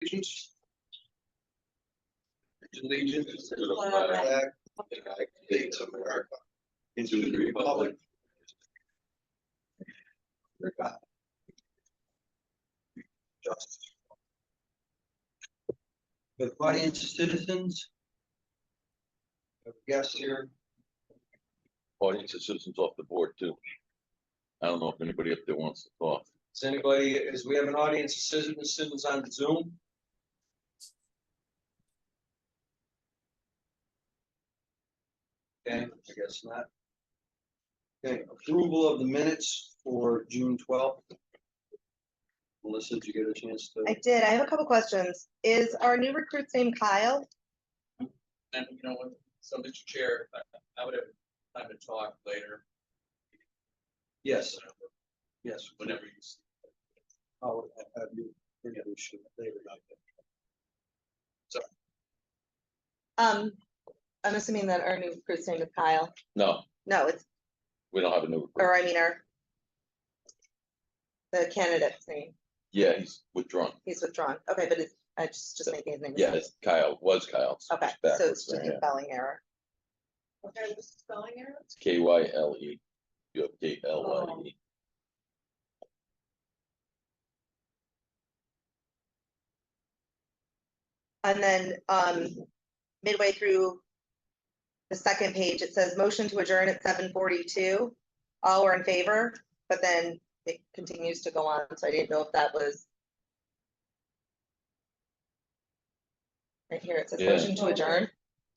allegiance. Allegiance to the flag of the United States of America, and to the republic. Under God. Justice. The audience of citizens. We have a guest here. Audience of citizens off the board too. I don't know if anybody up there wants to talk. Is anybody, as we have an audience of citizens on Zoom? Okay, I guess not. Okay, approval of the minutes for June 12th. Melissa, did you get a chance to? I did. I have a couple questions. Is our new recruit's name Kyle? And you know what, so Mr. Chair, I would have time to talk later. Yes, yes. Whenever you see. I'll have you introduce you later. I'm assuming that our new recruit's name is Kyle. No, No, it's, we don't have a new recruit. or I mean, the candidate's name. Yeah, he's withdrawn. He's withdrawn. Okay, but it's, I just making his name. Yeah, it's Kyle, was Kyle. Okay, so Backwards it's just there, a yeah. spelling error. Okay, what's the spelling error? It's Kyle. You have KLIE. And then, midway through the second page, it says motion to adjourn at 7:42. All were in favor, but then it continues to go on, so I didn't know if that was. Right here, it says Yeah. motion to adjourn,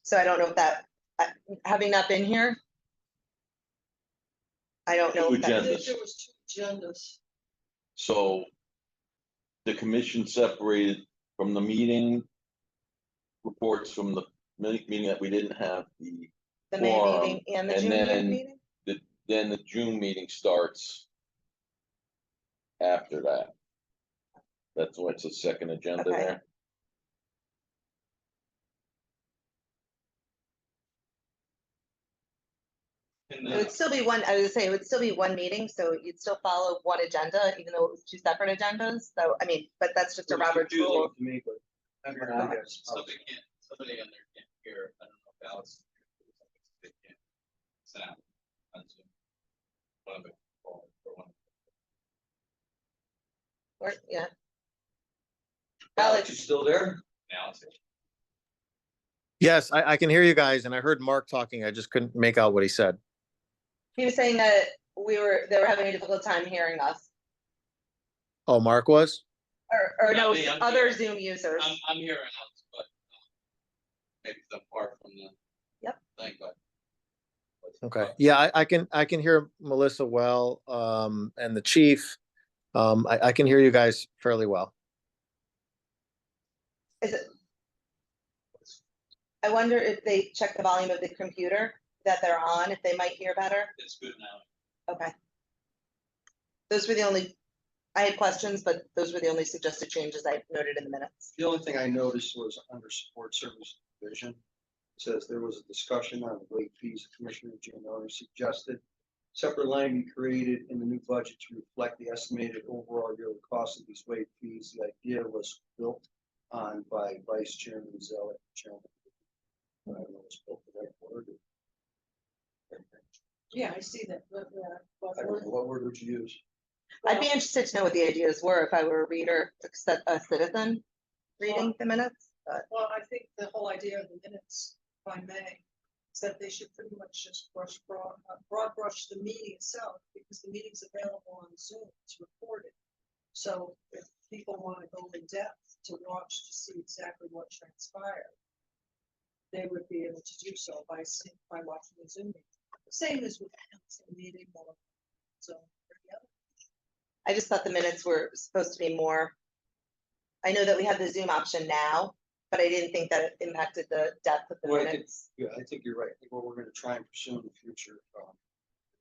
so I don't know if that, having not been here. I don't know. Two if that- I think agendas. there was two agendas. So the commission separated from the meeting reports from the meeting that we didn't have the, The May quorum, meeting and the and June then- meeting? then the June meeting starts after that. That's what's the second agenda Okay. there. And It would still be one, I would say it would still be one meeting, so you'd still follow one agenda, even though it was two separate agendas, so, I mean, but that's just a Robert's rule. To me, but I don't know, I guess. somebody on there can't hear, I don't know if Alex. They can't sound on Zoom. One of it, or one. Or, yeah, Alex, you still there? Now it's. Yes, I can hear you guys, and I heard Mark talking. I just couldn't make out what he said. he was saying that they were having a difficult time hearing us, Oh, Mark was? or no, No, me, I'm other here. Zoom users. I'm hearing Alex, but maybe it's apart from the. Yep. Thing, but. Okay. Yeah, I can hear Melissa well, and the chief. I can hear you guys fairly well. Is it? I wonder if they check the volume of the computer that they're on, if they might hear better. It's good now. Okay. Those were the only, I had questions, but those were the only suggested changes I noted in the minutes. The only thing I noticed was under support service division. It says there was a discussion on late fees. Commissioner Giannone suggested separate line be created in the new budget to reflect the estimated overall yearly cost of these late fees. The idea was built on by Vice Chairman Zeller, Chairman. I don't know, it's built the right word. Yeah, I see that, but, I don't know, what word would you use? I'd be interested to know what the ideas were if I were a reader, a citizen reading the minutes, but well, I think the whole idea of the minutes, if I may, is that they should pretty much just broad brush the meeting itself, because the meeting's available on Zoom, it's recorded. So if people want to go in depth to watch to see exactly what transpired, they would be able to do so by watching the Zoom meeting. Same as with the council meeting or so. I just thought the minutes were supposed to be more. I know that we have the Zoom option now, but I didn't think that it impacted the depth of the Well, I think- minutes. Yeah, I think you're right. I think what we're gonna try and pursue in the future,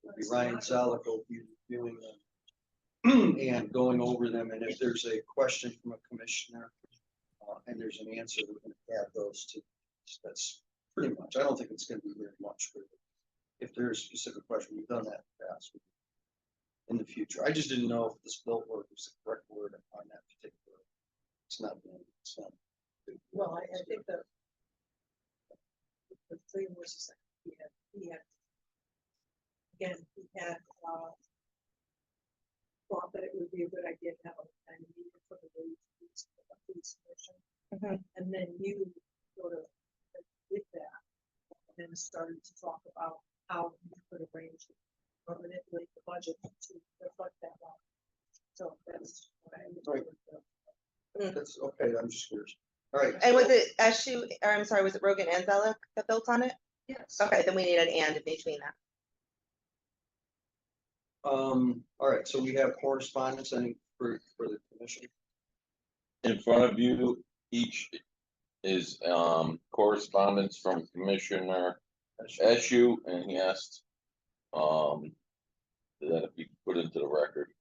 will be Ryan Zeller will be reviewing them and going over them, and if there's a question from a commissioner, and there's an answer, we're gonna add those to, that's pretty much, I don't think it's gonna be very much, but if there's a specific question, we've done that in the past. In the future, I just didn't know if this built word was the correct word on that particular, it's not I think the three invoices that he had. Again, he had, thought that it would be a good idea to have a kind of meeting for the police commission. Mhm. And then you sort of did that, and then started to talk about how you could arrange or manipulate the budget to reflect that law. So that's what I. Right. That's okay, I'm just curious. All right. And was it Eshu, or I'm sorry, was it Rogan and Zelik that built on it? Yes. Okay, then we need an and in between that. All right, so we have correspondence and for the commission. In front of you, each is correspondence from Commissioner Eshu, and he asked that it be put into the record.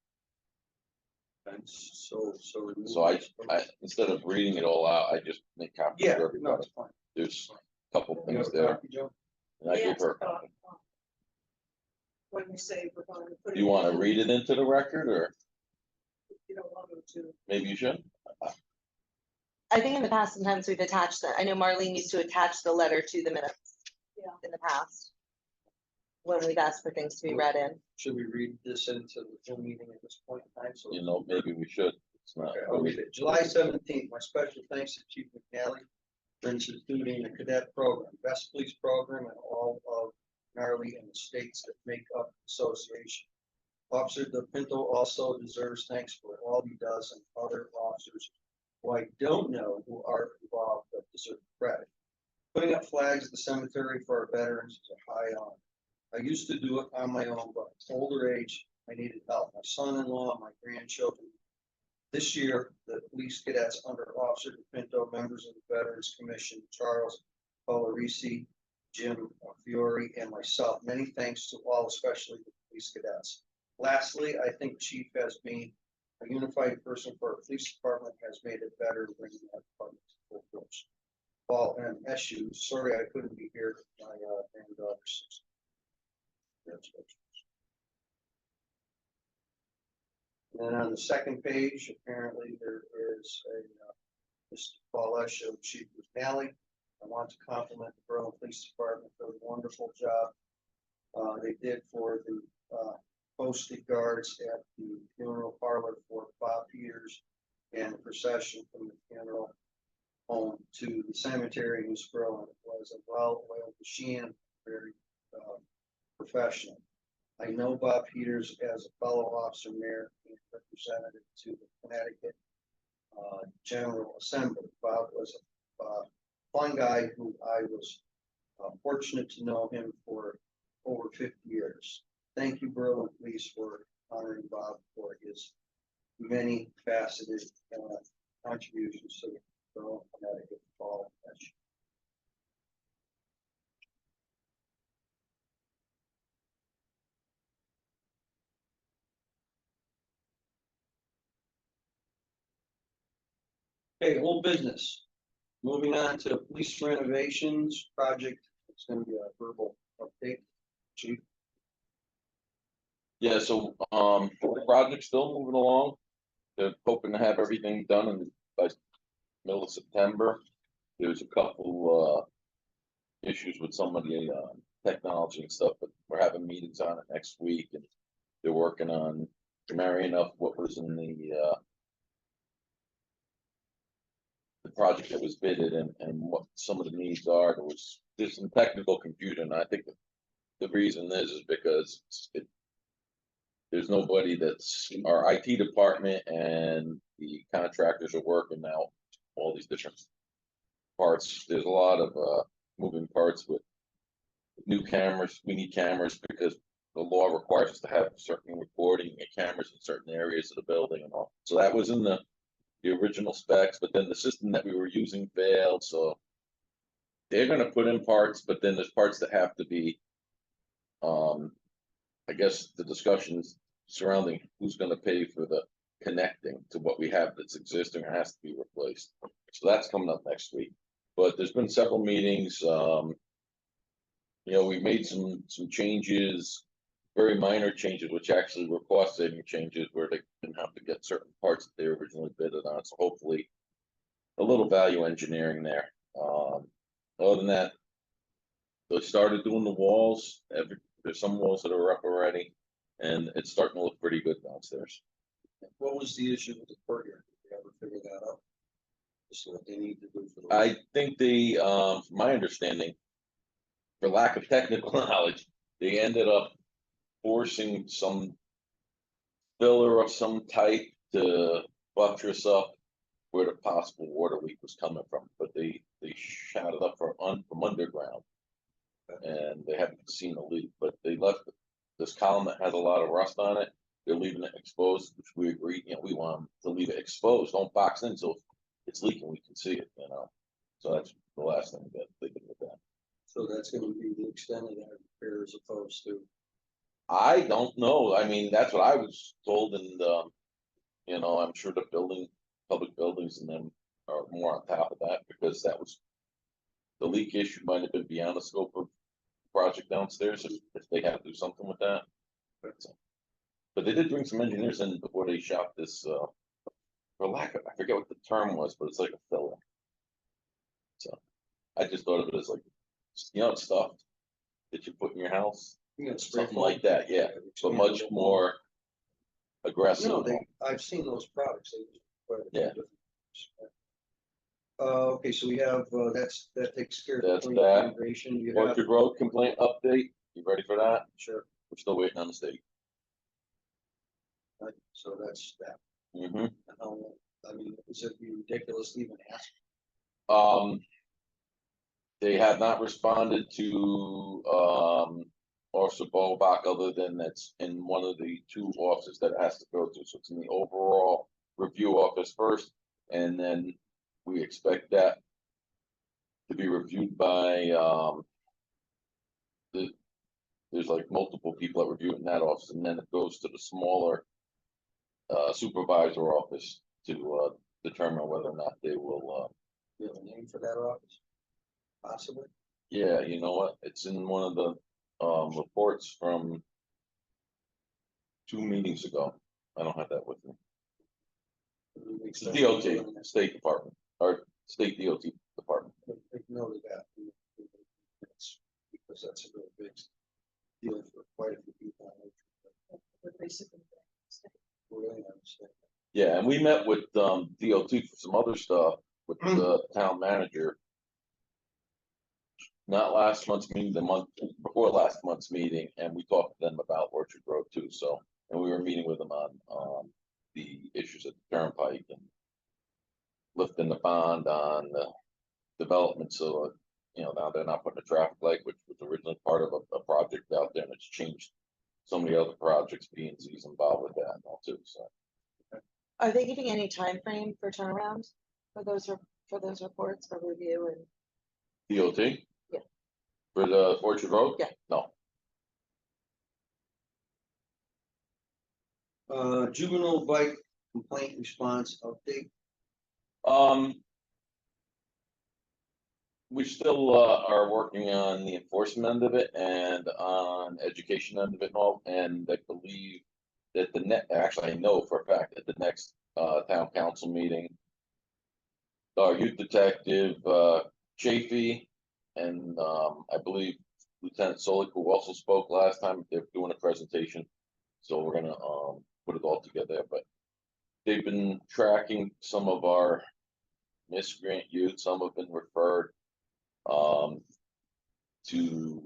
So. So I instead of reading it all out, I just make copies Yeah, for no, everybody. it's fine. There's a couple You have things a there, copy, Joe? and I He gave asked her. about, when we say we're going to put. Do you want to read it into the record, or You don't want me to. maybe you should? I think in the past, sometimes we've attached that. I know Marlene used to attach the letter to the minutes. Yeah. In the past. When we've asked for things to be read in. Should we read this into the Zoom meeting at this point in time? So. You know, maybe we should. It's not. Okay, I'll read it. July 17th, my special thanks to Chief McNally for instituting the cadet program, best police program in all of Gnarly and the states that make up the association. Officer De Pinto also deserves thanks for all he does, and other officers who I don't know who are involved but deserve credit. Putting up flags at the cemetery for our veterans is a high honor. I used to do it on my own, but older age, I needed help. My son-in-law, my grandchildren. This year, the police cadets under Officer De Pinto, members of the Veterans Commission, Charles Polarisi, Jim Fiore, and myself. Many thanks to all, especially the police cadets. Lastly, I think Chief has been a unified person for our police department, has made it better bringing that department to full force. Paul M. Eshu, sorry I couldn't be here. My granddaughter's 60. And then on the second page, apparently there is a Mr. Paul Eshu, Chief McNally. I want to compliment the Berlin Police Department for the wonderful job they did for the posted guards at the funeral parlor for Bob Peters and the procession from the funeral home to the cemetery in East Berlin. It was a well-oiled machine, very professional. I know Bob Peters as a fellow officer mayor and representative to the Connecticut General Assembly. Bob was a fun guy who I was fortunate to know him for over 50 years. Thank you, Berlin Police, for honoring Bob for his many faceted contributions to the Berlin, Connecticut Fall Fest. Okay, old business. Moving on to police renovations project. It's going to be a verbal update. Chief. Yeah, so, the project's still moving along. They're hoping to have everything done by middle of September. There's a couple, issues with some of the, technology and stuff, but we're having meetings on it next week, and they're working on marrying up what was in the project that was bidded and what some of the needs are. There's some technical confusion. I think the reason is because there's nobody that's, our IT department and the contractors are working out all these different parts. There's a lot of moving parts with new cameras. We need cameras because the law requires us to have certain recording and cameras in certain areas of the building and all. So that was in the original specs, but then the system that we were using failed, so they're gonna put in parts, but then there's parts that have to be, I guess the discussions surrounding who's gonna pay for the connecting to what we have that's existing or has to be replaced. So that's coming up next week, but there's been several meetings, you know, we made some changes, very minor changes, which actually were cost saving changes where they didn't have to get certain parts that they originally bidded on, so hopefully a little value engineering there. Other than that, they started doing the walls. There's some walls that are up already, and it's starting to look pretty good downstairs. What was the issue with the courtyard? Did they ever figure that out? Just what they need to do for the. I think they, from my understanding, for lack of technical knowledge, they ended up forcing some filler of some type to buttress up where the possible water leak was coming from, but they shot it up from underground. And they haven't seen a leak, but they left this column that has a lot of rust on it. They're leaving it exposed, which we agree, we want them to leave it exposed, don't box in, so if it's leaking, we can see it, So that's the last thing that they did with that. So that's gonna be the extent of that repair as opposed to. I don't know, I mean, that's what I was told, and, I'm sure the public buildings and them are more on top of that, because that was. The leak issue might have been beyond the scope of the project downstairs, if they had to do something with that. But they did bring some engineers in before they shot this, for lack of, I forget what the term was, but it's like a filler. So, I just thought of it as like, it's stuff that you put in your house, You got spray something foam? like that, yeah, but much more aggressive. No, I've seen those products. They use quite a few Yeah. different ones. Okay, so we have, that takes care of. That's the that. integration. You have, Orchard Road complaint update, you ready for that? sure, We're still waiting on the state. right, so that's that. Mm-hmm. I mean, is it ridiculous to even ask? They have not responded to, Officer Bobach, other than that's in one of the two offices that it has to go to, so it's in the overall review office first, and then we expect that to be reviewed by, there's like multiple people that review it in that office, and then it goes to the smaller supervisor office to, determine whether or not they will, You have a name for that office? Possibly? yeah, you know what, it's in one of the, reports from 2 meetings ago. I don't have that with me. It's the DOT, State Department, or State DOT Department. Make note of that. Because that's a really big deal for quite a few people. But basically, Really understand. Yeah, and we met with, DOT for some other stuff with the town manager. Not last month's meeting, the month before last month's meeting, and we talked to them about Orchard Road too, so, and we were meeting with them on, the issues at the Turnpike and lifting the bond on the development, so, now they're not putting a traffic light, which was originally part of a project out there, and it's changed so many other projects, B and Z's involved with that and all too, so. Are they giving any time frame for turnaround for those reports for review and? DOT? Yeah. For the Orchard Road? Yeah. No, Juvenile bike complaint response update. we still, are working on the enforcement end of it and on education end of it and all, and I believe that actually, I know for a fact that the next, town council meeting, our youth detective, Chafee, and, I believe Lieutenant Solik, who also spoke last time, they're doing a presentation. So we're gonna, put it all together, but they've been tracking some of our miscreant youth, some have been referred, to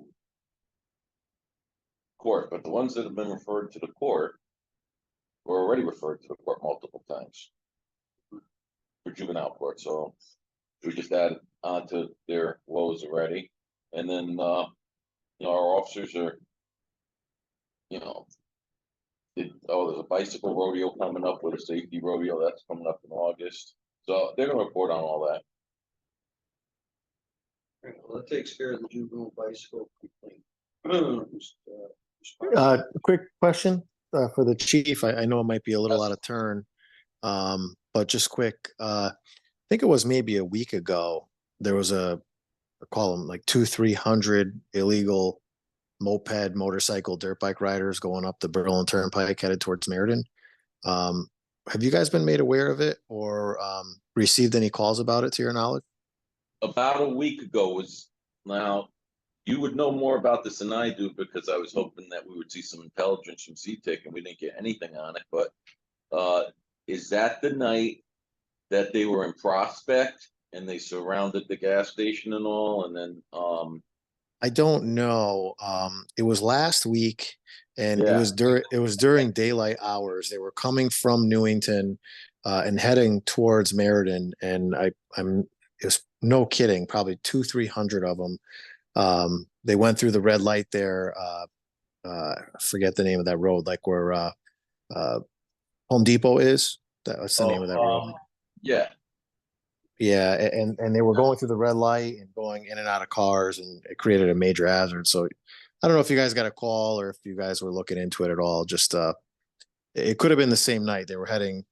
court, but the ones that have been referred to the court were already referred to the court multiple times for juvenile court, so we just added onto their woes already. And then, our officers are, there's a bicycle rodeo coming up with a safety rodeo that's coming up in August, so they're gonna report on all that. All right, well, that takes care of the juvenile bicycle complaint. Quick question, for the chief. I know it might be a little Yes. out of turn. But just quick, I think it was maybe a week ago, there was I call them like 300 illegal moped, motorcycle, dirt bike riders going up the Berlin Turnpike headed towards Meriden. Have you guys been made aware of it or, received any calls about it to your knowledge? about a week ago was, now, you would know more about this than I do because I was hoping that we would see some intelligence from CTIC and we didn't get anything on it, but is that the night that they were in Prospect and they surrounded the gas station and all, and then, I don't know. It was last week and Yeah. it was during daylight hours. They were coming from Newington and heading towards Meriden. And it was no kidding, probably 200-300 of them. They went through the red light there. I forget the name of that road, like where Home Depot is. That's the name of that road. yeah, Yeah, and they were going through the red light and going in and out of cars, and it created a major hazard. So I don't know if you guys got a call or if you guys were looking into it at all. Just it could have been the same night. They were heading,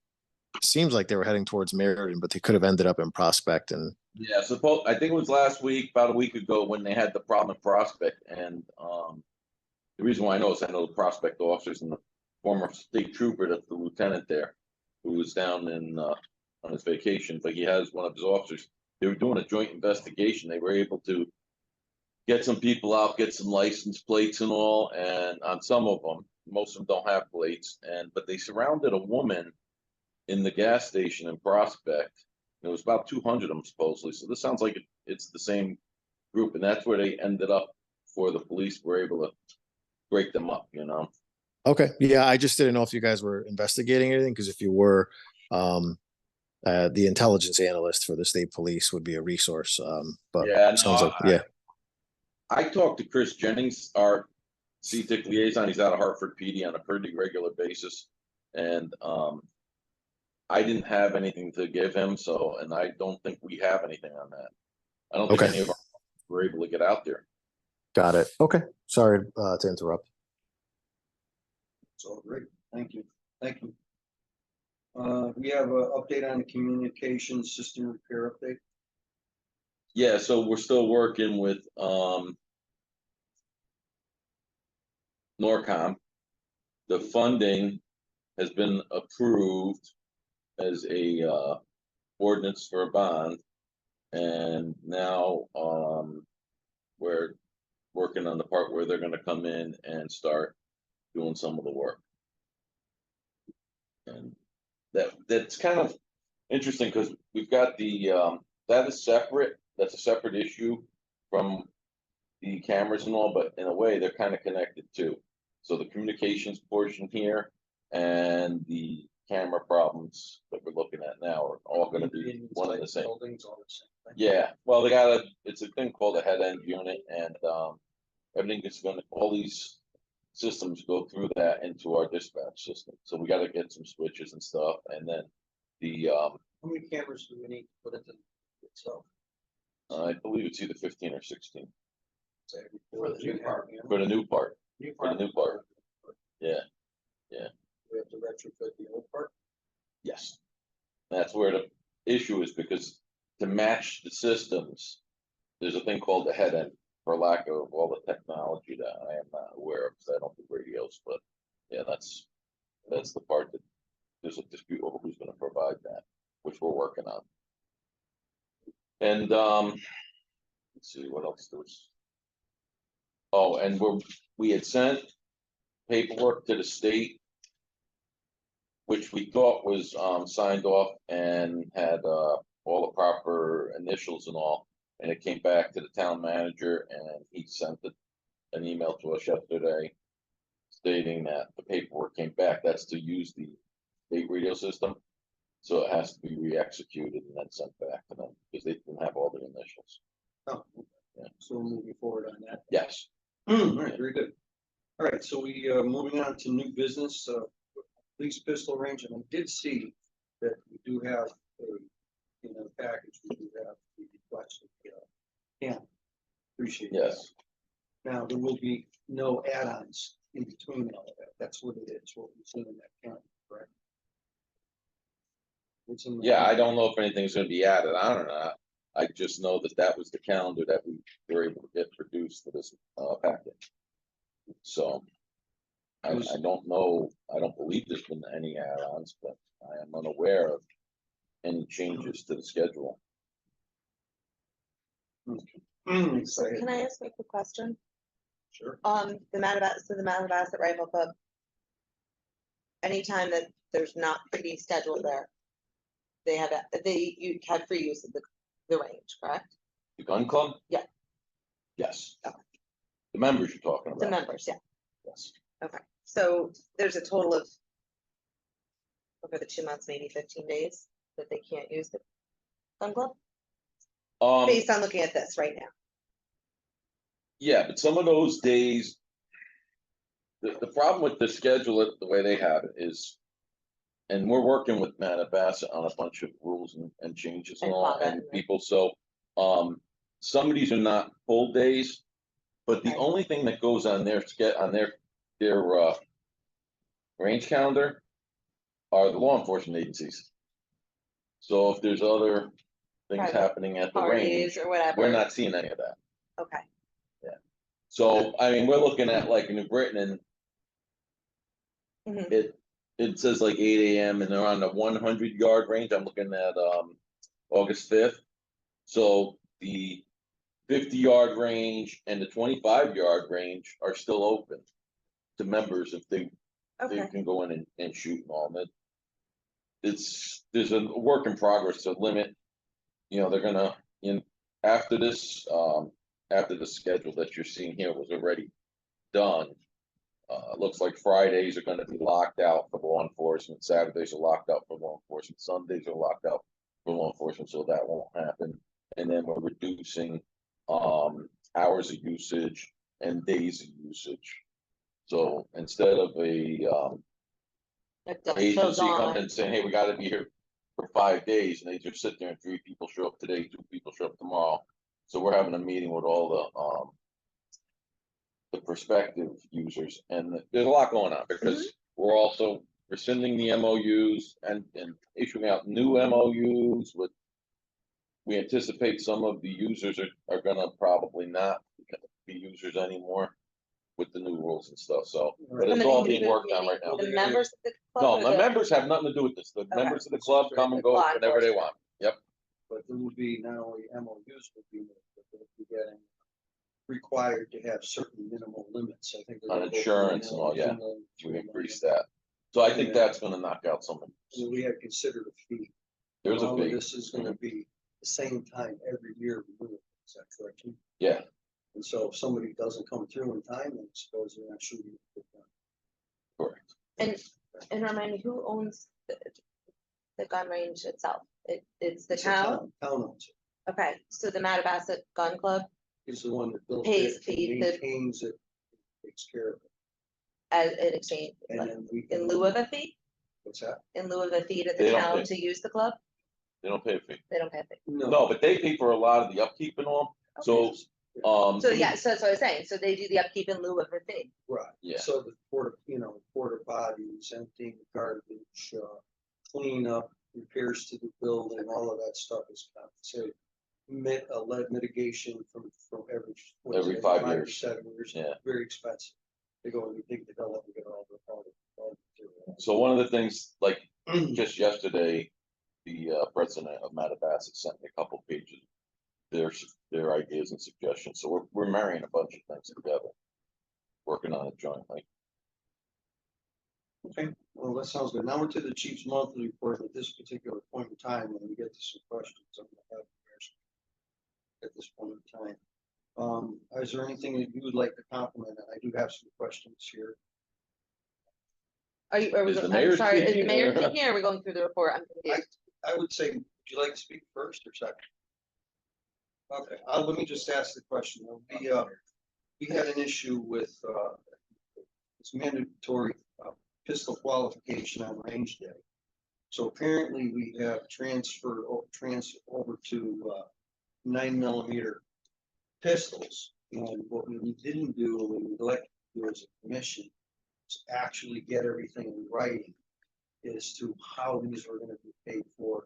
seems like they were heading towards Meriden, but they could have ended up in Prospect. And yeah, I think it was last week, about a week ago, when they had the problem in Prospect, and the reason why I know is I know the Prospect officers and the former state trooper, that's the lieutenant there, who was down in on his vacation, but he has one of his officers. They were doing a joint investigation. They were able to get some people out, get some license plates and all, and on some of them, most of them don't have plates, but they surrounded a woman in the gas station in Prospect. There was about 200 of them supposedly. So this sounds like it's the same group, and that's where they ended up before the police were able to break them up, you know? okay, yeah, I just didn't know if you guys were investigating anything, because if you were, the intelligence analyst for the state police would be a resource. But Yeah, sounds no, like, yeah. I talked to Chris Jennings, our CTIC liaison. He's out of Hartford PD on a pretty regular basis. And I didn't have anything to give him, so, and I don't think we have anything on that. I don't think Okay. any of us were able to get out there. Got it. Okay. Sorry to interrupt. So great, thank you, thank you. We have an update on the communication system repair update. Yeah, so we're still working with Norcom. The funding has been approved as a ordinance for a bond. And now we're working on the part where they're gonna come in and start doing some of the work. And that's kind of interesting because we've got the that is separate, that's a separate issue from the cameras and all, but in a way they're kind of connected too. So the communications portion here and the camera problems that we're looking at now are all gonna be one and the same. Buildings, all the same thing. Yeah, well, it's a thing called a head end unit, and everything is gonna, all these systems go through that into our dispatch system. So we gotta get some switches and stuff, and then the How many cameras do we need to put into itself? I believe it's either 15 or 16 Say, For the new part. for the new part. For the new part. Yeah, yeah. We have to retrofit the old part. Yes. That's where the issue is, because to match the systems, there's a thing called the head end, for lack of all the technology that I am not aware of, because I don't do radios, but yeah, that's the part that there's a dispute over who's gonna provide that, which we're working on. And let's see, what else there was. Oh, and we had sent paperwork to the state, which we thought was signed off and had all the proper initials and all, and it came back to the town manager, and he sent an email to us yesterday stating that the paperwork came back. That's to use the state radio system, so it has to be re-executed and then sent back to them because they didn't have all the initials. Oh, Yeah. so we're moving forward on that. Yes. All right, very good. All right, so we moving on to new business, police pistol range, and I did see that we do have in the package, we do have the request. Yeah, appreciate that. Yes. Now, there will be no add-ons in between all of that. That's what it is, what we've seen in that county, correct? It's in the- Yeah, I don't know if anything's gonna be added on or not. I just know that that was the calendar that we were able to get produced for this packet. So I don't know, I don't believe there's been any add-ons, but I am unaware of any changes to the schedule. So Excited. can I ask a quick question? Sure. The Mattabesset Rifle Club. Anytime that there's not pre scheduled there. You have free use of the range, correct? The gun club? Yeah. Yes. Okay. The members you're talking The about, members, yeah, yes. okay, so there's a total of. Over the 2 months, maybe 15 days that they can't use the gun club, based on looking at this right now. Yeah, but some of those days. The problem with the schedule, the way they have it is. And we're working with Mattabesset on a bunch of rules and changes and I all, saw that and in there. people, so, some of these are not full days. But the Okay. only thing that goes on their range calendar are the law enforcement agencies. So if there's other things Private happening at the Parties range, or whatever. we're not seeing any of that. Okay, So, I mean, we're looking at like New Britain and Mhm. it says like 8 AM and they're on the 100-yard range. I'm looking at, August 5th. So the 50-yard range and the 25-yard range are still open to members if they okay, can go in and shoot and all that. There's a work in progress to limit, they're gonna, after this, after the schedule that you're seeing here was already done. It looks like Fridays are gonna be locked out for law enforcement, Saturdays are locked out for law enforcement, Sundays are locked out for law enforcement, so that won't happen. And then we're reducing, hours of usage and days of usage. So instead of It does show agency coming gone. and saying, hey, we gotta be here for 5 days, and they just sit there and 3 people show up today, 2 people show up tomorrow. So we're having a meeting with all the prospective users, and there's a lot going on, because we're also rescinding the MOUs and issuing out new MOUs with. We anticipate some of the users are gonna probably not be users anymore with the new rules and stuff, so, but And it's the all meaning- being worked on right now. The members of the club. No, or my the- members have nothing to do with this. The members of the club come and go Law whenever they enforcement. want. Yep, But there will be not only MOUs will be, but they'll be getting required to have certain minimal limits, I think. they're On gonna go from insurance and all, 1 yeah. million to we 2 increased million. that. So I think that's gonna knock out some of So it. we had considered a fee. There's a All of fee. this is gonna be the same time every year. Is that correct? Yeah, And so if somebody doesn't come through in time, then I suppose they're not shooting. correct. And remind me, who owns the gun range itself? It's the It's a town? Town owns it. Okay, so the Mattabesset Gun Club He's the one that built Pays it, fee, and the- maintains it, takes care of it. as in exchange, And like, then we. in lieu of a fee? What's that? In lieu of a fee to They the don't town pay. to use the club? They don't pay a fee. They don't pay a fee. No, but they pay for a lot of the upkeep and all. So, So yeah, so that's what I was saying. So they do the upkeep in lieu of a fee. Right. Yeah. So the porta potties, emptying the garbage, cleanup, repairs to the building, all of that stuff is compensated. Lead mitigation from every. what is Every it, 5 5 or years. 7 years. Yeah. Very expensive. They go and they dig the hell up and get all the. So one of the things, like, just yesterday, the president of Mattabesset sent me a couple pages. Their ideas and suggestions, so we're marrying a bunch of things together. Working on it jointly. Okay, well, that sounds good. Now we're to the chief's monthly report. At this particular point in time, when we get to some questions, I'm gonna have yours at this point in time. Is there anything that you would like to compliment? And I do have some questions here. Are we, Is the I'm mayor sorry, is the speaking, mayor or- speaking or are we going through the report? I'm confused. I would say, would you like to speak first or second? Okay, let me just ask the question. We had an issue with, this mandatory pistol qualification on range day. So apparently we have transfer over to 9mm pistols. And what we didn't do, and we neglected to do as a commission, is actually get everything in writing as to how these are gonna be paid for,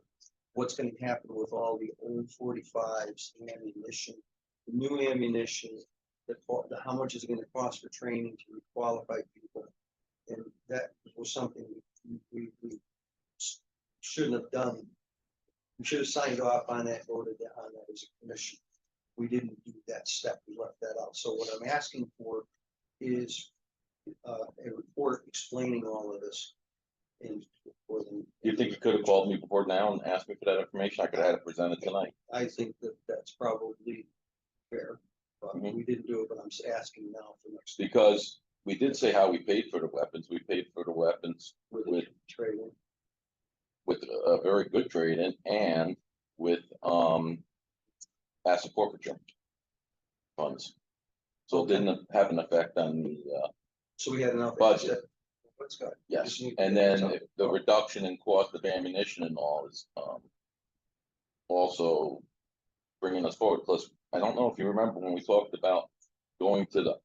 what's gonna happen with all the old 45s, the ammunition, the new ammunition, how much is it gonna cost for training to requalify people? And that was something we shouldn't have done. We should have signed off on that, voted on that as a commission. we didn't do that step, we left that out. So what I'm asking for is a report explaining all of this. And for them. You think you could have called me before now and asked me for that information? I could have had it presented tonight. I think that that's probably fair, but Mhm. we didn't do it, but I'm just asking now for next. Because we did say how we paid for the weapons. We paid for the weapons With with, trading. with a very good trade-in and with, asset forfeiture funds. So it Okay. didn't have an effect on the, So we had enough. Budget. What's got? yes, Just need to and get then something. the reduction in cost of ammunition and all is, also bringing us forward. Plus, I don't know if you remember when we talked about going to the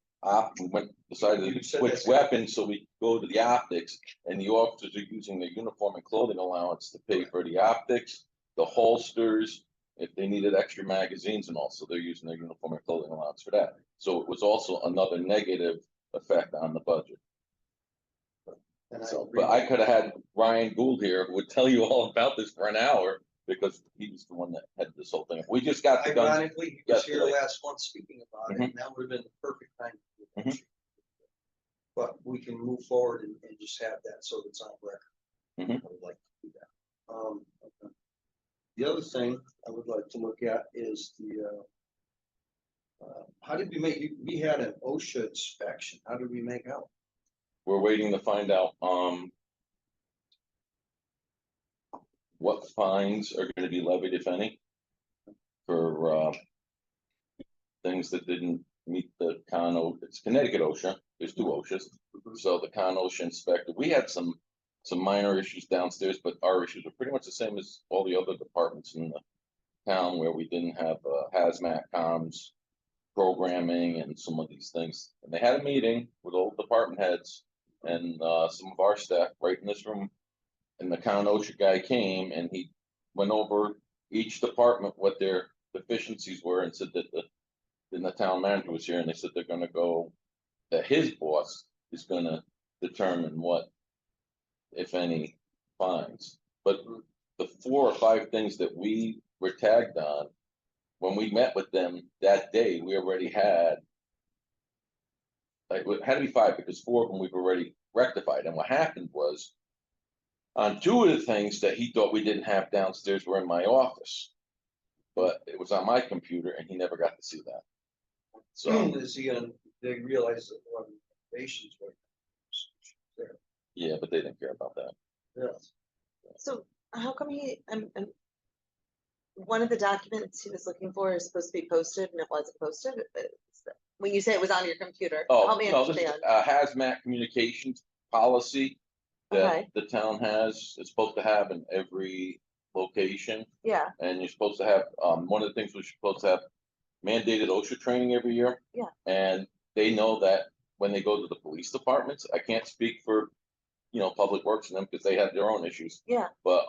we decided You to said switch that's- weapons, so we go to the optics, and the officers are using their uniform and clothing allowance to pay for the optics, the holsters, if they needed extra magazines and all, so they're using their uniform and clothing allowance for that. So it was also another negative effect on the budget. And I So, agree but I with could have had Ryan Gould here who would tell you all about this for an hour, because he was the one that had this whole thing. We just got the guns. Ironically, he was here yesterday. last month speaking about it, and that would have been the perfect time. to do it. But we can move forward and just have that so it's on record. Mhm. I would like to do that. Okay. The other thing I would like to look at is the, how did we make, we had an OSHA inspection, how did we make out? We're waiting to find out, what fines are gonna be levied, if any, for, things that didn't meet the it's Connecticut OSHA, there's two OSHAs. So the OSHA inspector, we had some minor issues downstairs, but our issues are pretty much the same as all the other departments in the town where we didn't have, hazmat comms programming and some of these things. And they had a meeting with all the department heads and, some of our staff right in this room. And the OSHA guy came and he went over each department, what their deficiencies were, and said that then the town manager was here and they said they're gonna go, that his boss is gonna determine what, if any, fines. But the 4 or 5 things that we were tagged on, when we met with them that day, we already had, like, it had to be 5 because 4 of them we've already rectified. And what happened was, on 2 of the things that he thought we didn't have downstairs were in my office. But it was on my computer and he never got to see that. So, Is he on, they realize that one of the innovations right now. There, yeah, but they didn't care about that. yes. So how come one of the documents he was looking for is supposed to be posted and it wasn't posted? When you say it was on your computer, help Oh, me no, this is understand. a hazmat communications policy that Okay. the town has, it's supposed to have in every location. Yeah, And you're supposed to have, one of the things we're supposed to have mandated OSHA training every year. Yeah. And they know that when they go to the police departments, I can't speak for, Public Works and them because they have their own issues. yeah, But,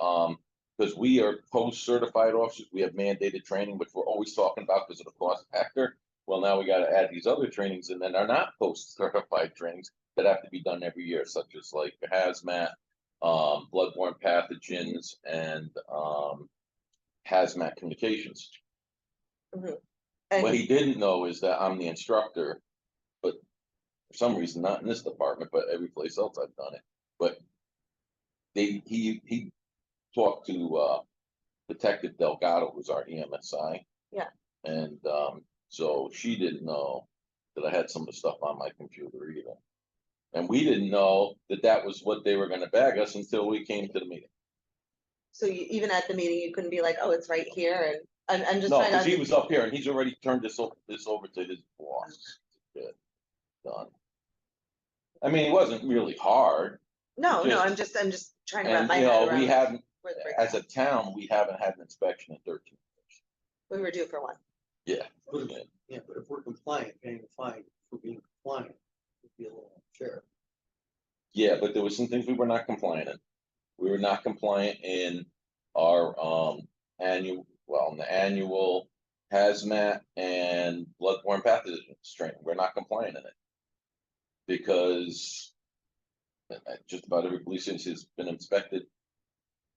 because we are post-certified officers, we have mandated training, which we're always talking about because of the cost factor. Well, now we gotta add these other trainings and then they're not post-certified trainings that have to be done every year, such as like hazmat, bloodborne pathogens and, hazmat communications. What and he didn't know is that I'm the instructor, but for some reason, not in this department, but every place else I've done it. But he talked to, Detective Delgado, who's our EMSI. Yeah. And, so she didn't know that I had some of the stuff on my computer either. And we didn't know that that was what they were gonna bag us until we came to the meeting. so even at the meeting, you couldn't be like, oh, it's right here, and I'm just No, trying to. because he was up here and he's already turned this over to his boss. Good, done. I mean, it wasn't really hard, No, just- I'm just trying to wrap and my head around. we haven't, where the as breakdown- a town, we haven't had an inspection in 13 years. We were due for one. Yeah. Yeah, but if we're compliant, paying a fine for being compliant, would be a little unfair. Yeah, but there was some things we were not compliant in. We were not compliant in our, in the annual hazmat and bloodborne pathogens training. We're not compliant in it. Because just about every police agency has been inspected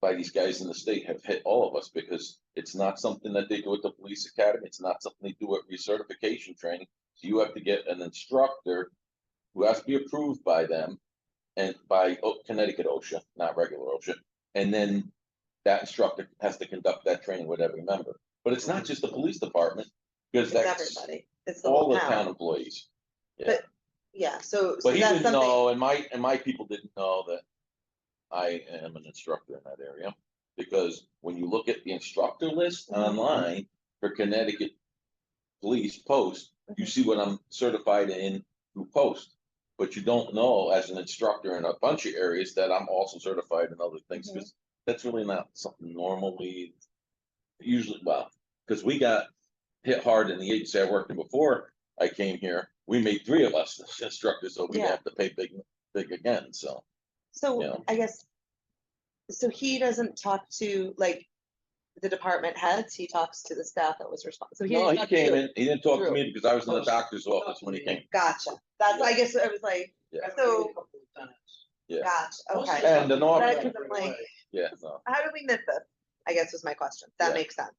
by these guys in the state have hit all of us because it's not something that they do at the police academy. It's not something they do at recertification training. So you have to get an instructor who has to be approved by them and by Connecticut OSHA, not regular OSHA. And then that instructor has to conduct that training with every member. But it's not just the police department, because It's that's everybody. It's the all whole the town town. employees. Yeah. But, yeah, so But he that's didn't something, know, and my people didn't know that I am an instructor in that area. Because when you look at the instructor list Mhm. online for Connecticut Police Post, you Mhm. see what I'm certified in through Post. But you don't know as an instructor in a bunch of areas that I'm also certified in other things, Mhm. because that's really not something normally, usually, well, because we got hit hard in the agency I worked in before I came here. We made 3 of us instructors, so we Yeah. have to pay big again, so. so Yeah. I guess, so he doesn't talk to like the department heads, he talks to the staff that was responsible. So he No, didn't he talk to came you. in, he didn't talk to Through. me because I was in the doctor's office when he came. Gotcha. That's, I guess I was like, Yeah. so, Yeah. gotcha, okay. And an officer, Because I'm like, yeah, no, how did we miss this? I guess was my question. That Yeah. makes sense.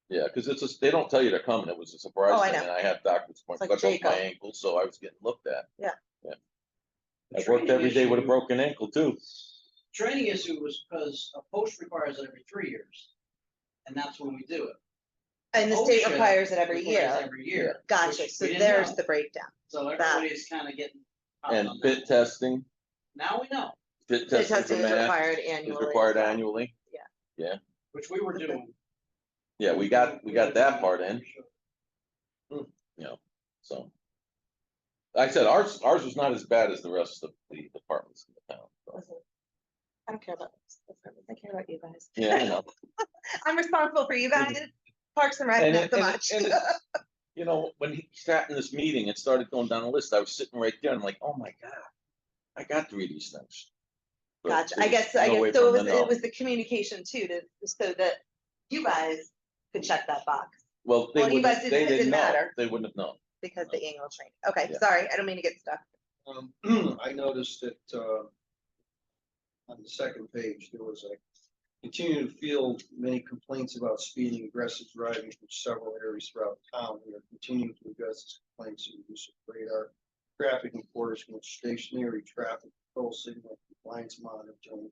yeah, because it's just, they don't tell you they're coming. It was a surprise Oh, I thing, know. and I had doctor's appointment, like I broke my Jacob. ankle, so I was getting looked at. Yeah. Yeah. I worked every day with a Training issue. broken ankle too. Training issue was because a post requires it every 3 years. And that's when we do it. And the state OSHA requires it every requires year. Every year. Gotcha. which So we didn't there's know. the breakdown. So everybody's kind of getting. caught And on fit that. testing, Now we know, fit The testing for testing is math required is annually. required so- annually. which we were doing. Yeah, we got that part in, Sure. you know, so. Like I said, ours was not as bad as the rest of the departments in the town. so. Listen, I don't care about this. I care about you guys. Yeah, I know. I'm responsible for you guys. Parks and Rec, And not it- so and it- much. and You know, when he sat in this meeting and started going down the list, I was sitting right there and I'm like, oh my God, I got 3 of these things. But Gotcha. there I was guess, no way so for it him was, to know. it was the communication too, so that you guys could check that box Well, well, you guys they didn't- it didn't didn't know, matter. they wouldn't have known. because the annual training. Okay, Yeah. sorry, I don't mean to get stuck. I noticed that, on the second page, there was a continue to field many complaints about speeding, aggressive driving from several areas throughout town. We are continuing to address these complaints through the use of radar, traffic enforcement, stationary traffic control signal, compliance monitoring,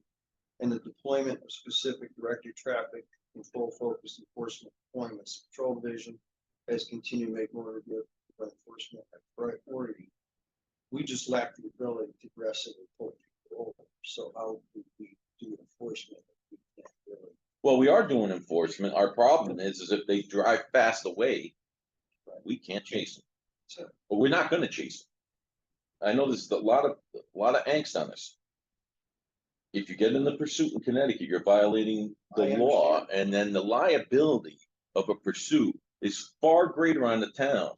and the deployment of specific directed traffic control focused enforcement deployments. Control Division has continued to make motor vehicle enforcement a priority. We just lack the ability to aggressively pull people over. So how do we do enforcement? We can't really. Well, we are doing enforcement. Our problem is if they drive fast away, we can't chase them. So, But we're not gonna chase them. I know there's a lot of angst on this. If you get in the pursuit in Connecticut, you're violating the I law, understand. and then the liability of a pursuit is far greater on the town.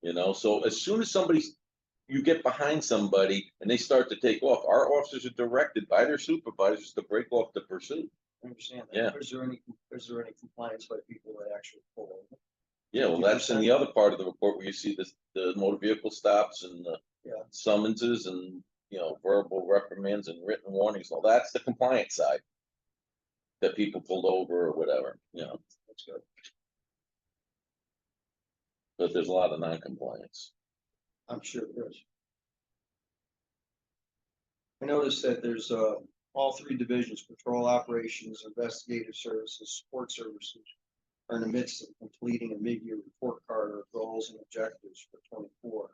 You know, so as soon as you get behind somebody and they start to take off, our officers are directed by their supervisors to break off the pursuit. I understand that. Yeah. Is there any compliance by people that actually pull over? Yeah, well, that's in the other part of the report where you see the motor vehicle stops and the Yeah. summonses and, you know, verbal reprimands and written warnings. Well, that's the compliance side. That people pulled over or whatever, you know, That's good. but there's a lot of non-compliance. I'm sure there is. I noticed that there's, all 3 divisions, patrol operations, investigative services, support services are in the midst of completing a mid-year report card or goals and objectives for 24.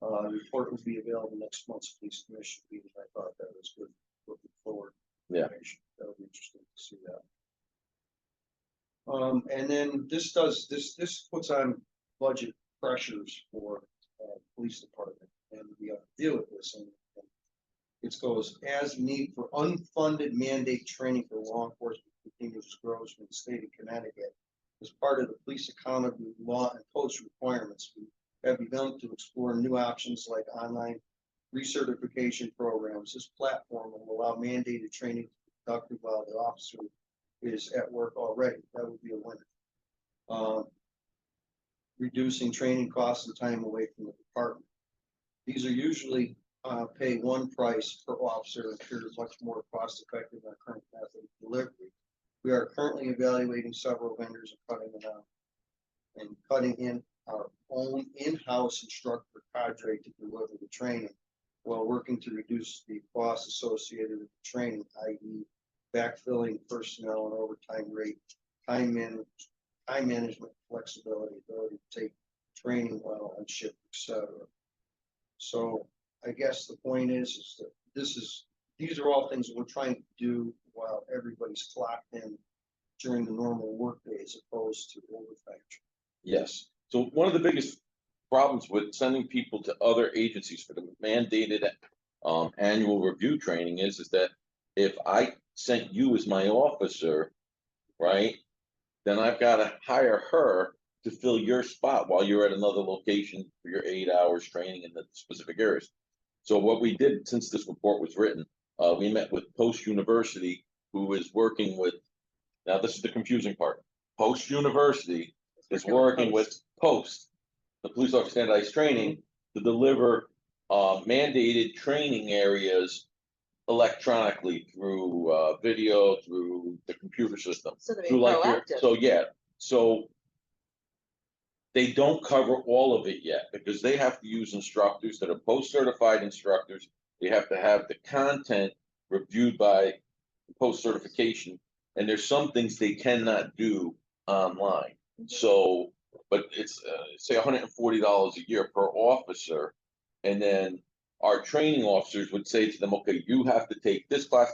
The report will be available next month's police commission meeting. I thought that was good, looking forward. Yeah. That'll be interesting to see that. And then this puts on budget pressures for, police department, and we have to deal with this, and it goes as need for unfunded mandate training for law enforcement continues grows from the state of Connecticut. As part of the police accountability law and post requirements, we have begun to explore new options like online recertification programs. This platform will allow mandated training to be conducted while the officer is at work already. That would be a winner. Reducing training costs and time away from the department. These are usually pay one price per officer appears much more cost effective than our current method of delivery. We are currently evaluating several vendors and cutting it out. And cutting in our own in-house instructor cadre to deliver the training while working to reduce the costs associated with the training, i.e. backfilling personnel and overtime rate, time management, flexibility, ability to take training while on shift, etc. So I guess the point is that these are all things we're trying to do while everybody's clocked in during the normal workday as opposed to overtime. Yes. So one of the biggest problems with sending people to other agencies for the mandated annual review training is that if I sent you as my officer, right, then I've got to hire her to fill your spot while you're at another location for your 8 hours training in the specific areas. So what we did since this report was written, we met with Post University, who is working with, now this is the confusing part. Post University is working with Post, the police officer standardized training, to deliver mandated training areas electronically through video, through the computer system. So to be Through like proactive. so yeah, so they don't cover all of it yet because they have to use instructors that are post-certified instructors. They have to have the content reviewed by post-certification, and there's some things they cannot do online. So, but it's say $140 a year per officer, and then our training officers would say to them, okay, you have to take this class,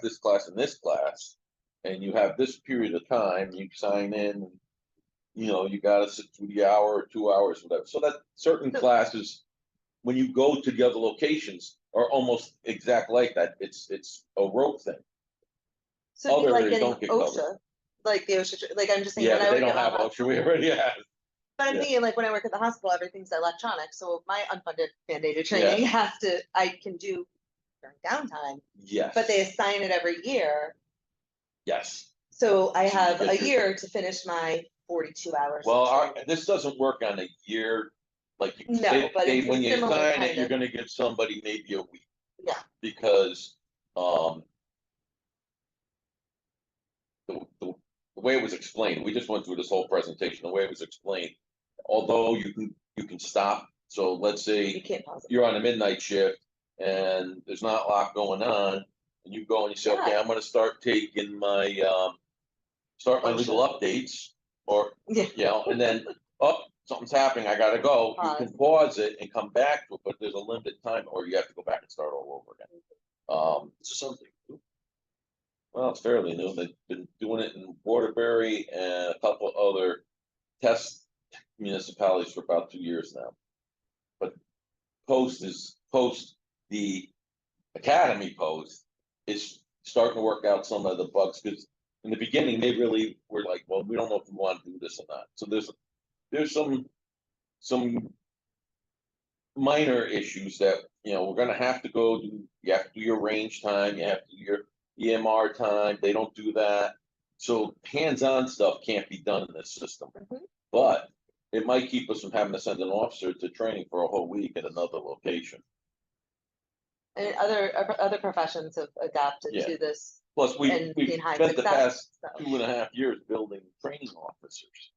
and this class, and you have this period of time, you sign in, you know, you gotta sit through the hour or 2 hours, whatever. So that certain classes, when you go to the other locations, are almost exact like that. It's a rote thing. So it'd be like Others getting don't get covered. OSHA, like the OSHA, like I'm just saying. Yeah, when I but they work don't at have the OSHA, we already have. But I'm Yeah. thinking like when I work at the hospital, everything's electronic, so my unfunded mandated training I can do during downtime, Yes. but they assign it every year. Yes. So I So you have get a your- year to finish my 42 hours. of Well, training. this doesn't work on a year, like you No, say, but it's a when you similar sign kind it, you're of- gonna give somebody maybe a week. Yeah. Because, the way it was explained, we just went through this whole presentation, the way it was explained, although you can stop, so let's You say can't pause it. you're on a midnight shift and there's not a lot going on, and you go and you say, okay, I'm gonna start taking my, start my legal updates, or, Yeah. you know, and then, oh, something's happening, I gotta go, you can pause it and come back to it, but there's a limited time, or you have to go back and start all over again. This is something. Well, it's fairly new. They've been doing it in Waterbury and a couple other test municipalities for about 2 years now. But the Academy Post is starting to work out some of the bugs, because in the beginning, they really were like, well, we don't know if we want to do this or not. So there's some minor issues that, you know, we're gonna have to go do, you have to do your range time, you have to do your EMR time, they don't do that. So hands-on stuff can't be done in this system. Mhm. But it might keep us from having to send an officer to training for a whole week at another location. And other professions have adapted Yeah. to this. Plus, And we've seen high spent the success, past so. 2.5 years building training officers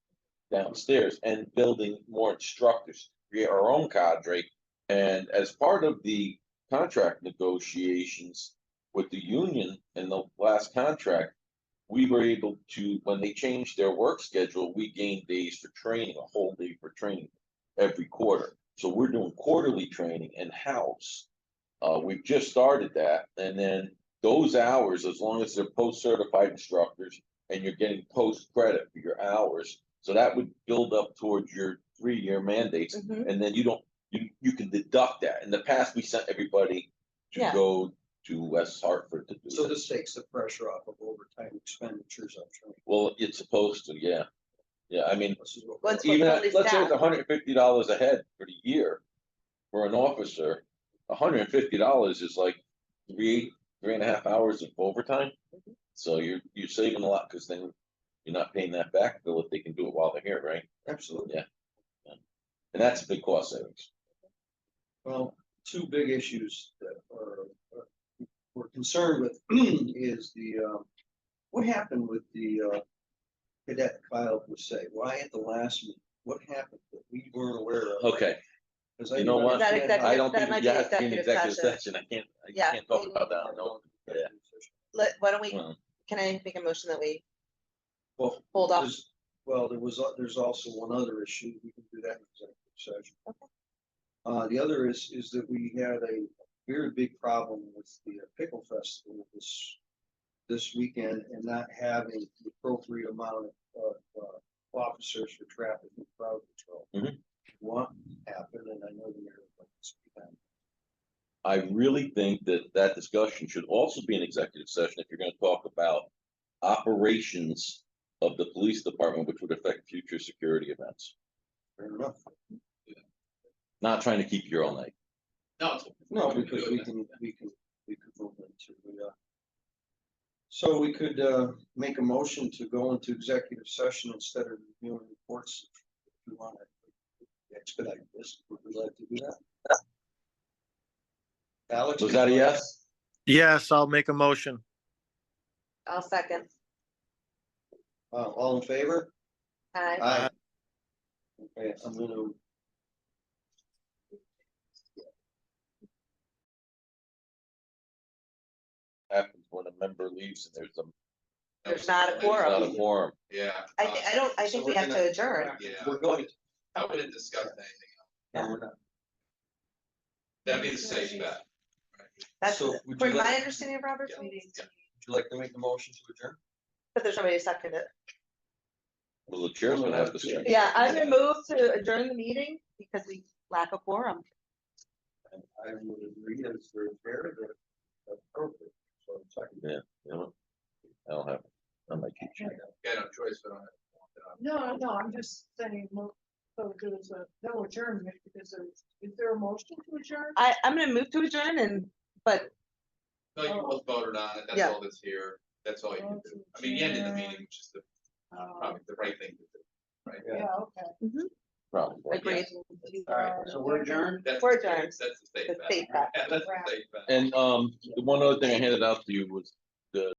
downstairs and building more instructors, create our own cadre. And as part of the contract negotiations with the union in the last contract, we were able to, when they changed their work schedule, we gained days for training, a whole day for training every quarter. So we're doing quarterly training in-house. We've just started that, and then those hours, as long as they're post-certified instructors and you're getting post credit for your hours, so that would build up towards your 3-year mandates, Mhm. and then you can deduct that. In the past, we sent everybody to Yeah. go to West Hartford to do So that. this takes the pressure off of overtime expenditures on training. Well, it's supposed to, yeah. Yeah, I mean, This is what. Once even, fully let's say it's staffed. $150 a head for the year for an officer. $150 is like 3.5 hours of overtime. Mhm. So you're saving a lot, because then you're not paying that back bill if they can do it while they're here, right? Absolutely. Yeah. And that's a big cost savings. Well, two big issues that we're concerned with is what happened with the cadet Kyle Busse? Why at the last meeting? What happened that we weren't aware of? Okay, 'Cause I you know didn't what? understand how- I don't That think might you be have to be in executive executive session. session. I Yeah. can't talk about that, no. Yeah. Why don't we, Well, can I make a motion that we Well, hold off? there's also one other issue. We can do that in executive session. The other is that we had a very big problem with the pickle festival this weekend and not having the appropriate amount of officers for traffic and crowd control. Mhm. What happened, and I know the mayor would like to speak on it. I really think that that discussion should also be an executive session if you're gonna talk about operations of the police department, which would affect future security events. Fair enough. Not trying to keep you here all night. No, it's. No, because we can move into, so we could, make a motion to go into executive session instead of reviewing reports. If you want to expedite this, would we like to do that? Alex? Was that a yes? Yes, I'll make a motion. I'll second. All in favor? Aye. Aye. Okay, I'm gonna. Happens when a member leaves and There's not a there's quorum. not a quorum. Yeah. I So think we we're have gonna- to adjourn. Yeah, We're going. I wouldn't discuss anything else. No, we're not. That'd be the safe bet. That's, So would for you my like, understanding of Robert's Yeah. meetings, would you like to make the motion to adjourn? but there's nobody to second it. Well, the chair's gonna have to say. Yeah, I'm gonna move to adjourn the meeting because we lack a quorum. And I would agree as very fair that that's appropriate. So second. Yeah, you know what? I don't have, I might keep you. Yeah, no choice, but on it. No, I'm just saying, so there's no adjournment because is there a motion to adjourn? I'm gonna move to adjourn but No, you both voted on it, that's Yeah. all that's here, that's all you can do. I mean, you ended the meeting, which is probably the right thing to do, right? Yeah, okay. Probably. agreed. All right, so we're adjourned. That's We're the- adjourned. That's the safe The bet. safe bet. That's the safe bet. And, the one other thing I handed out to you was